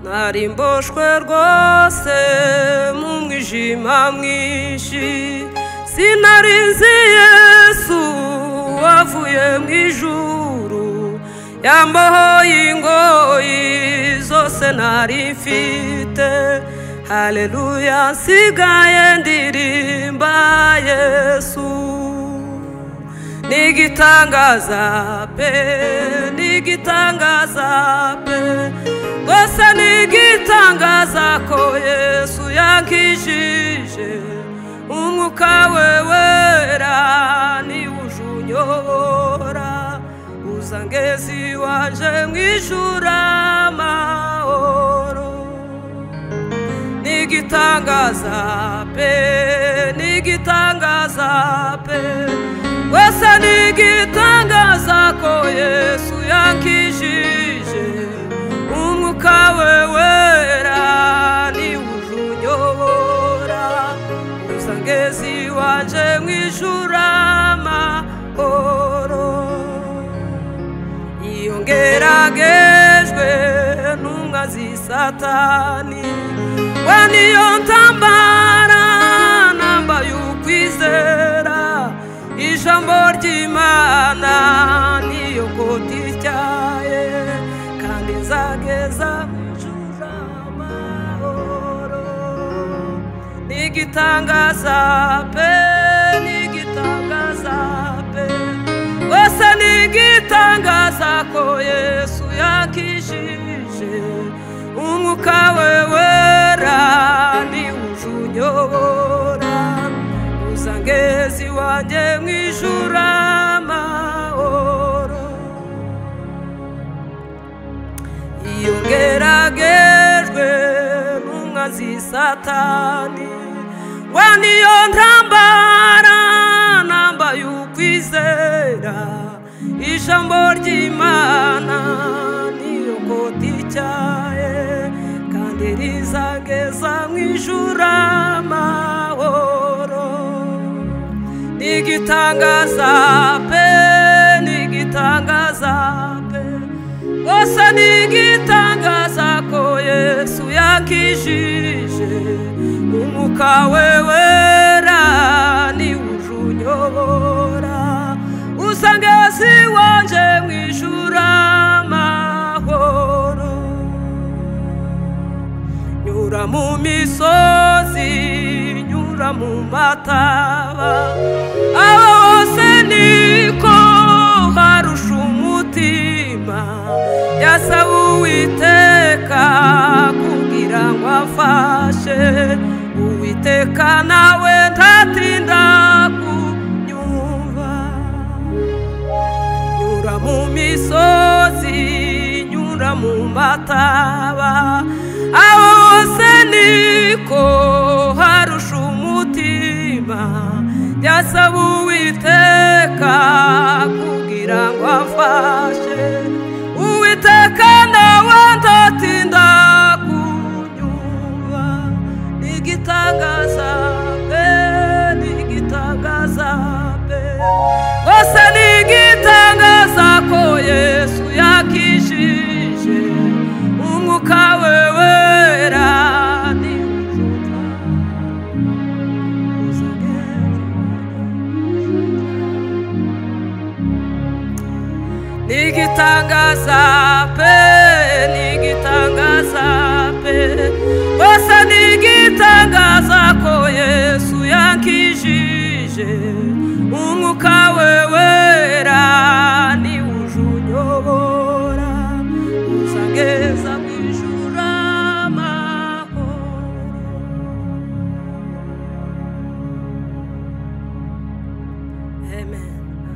narimboshwe rwose mu mwijima mwinshi sinarinzi Yesu wavuye mu ijuru yambohoye ingoyi zose nari mfite haleluya nsigaye ndirimba Yesu nigitangaza pe Gosa nigitangaza ko Yesu yankijije umwuka we wera ni ujunyobora uzangezi waje mwijura amahoro nigitangaza pe Gosa nigitangaza ko Yesu yankijije umwuka we wera ni ujunyobora uzangezi wanje mwijura amahoro iyo ngeragejwe n'umwanzi Satani waniyo ntambara nambaye ukwizera ijambo ry'Imana niyo koti ryaye kandi nzageza mwijura amahoro nigitangaza pe Gosa nigitangaza ko Yesu yankijije umwuka we wera ni ujunyobora uzangezi wanje mwijura amahoro iyo ngeragejwe n'umwanzi Satani waniyo ntambara nambaye ukwizera ijambo ry'Imana niyo koti cyaye kandi rizageza mwijura amahoro nigitangaza pe Gosa nigitangaza ko Yesu yankijije umwuka we wera ni ujunyobora uzangezi wanje mwijura amahoro nyura mu misozi nyura mu mataba aho hose niko harusha umutima yasaba Uwiteka kugira ngo afashe Uwiteka nawe ntatinda kunyumva nyura mu misozi nyura mu mataba aho hose niko harusha umutima yasaba Uwiteka kugira ngo afashe Uwiteka nawe ntatinda kunyumva nigitangaza pe Gosa nigitangaza ko Yesu yankijije umwuka we wera ni nigitangaza pe Gosa nigitangaza ko Yesu yankijije umwuka we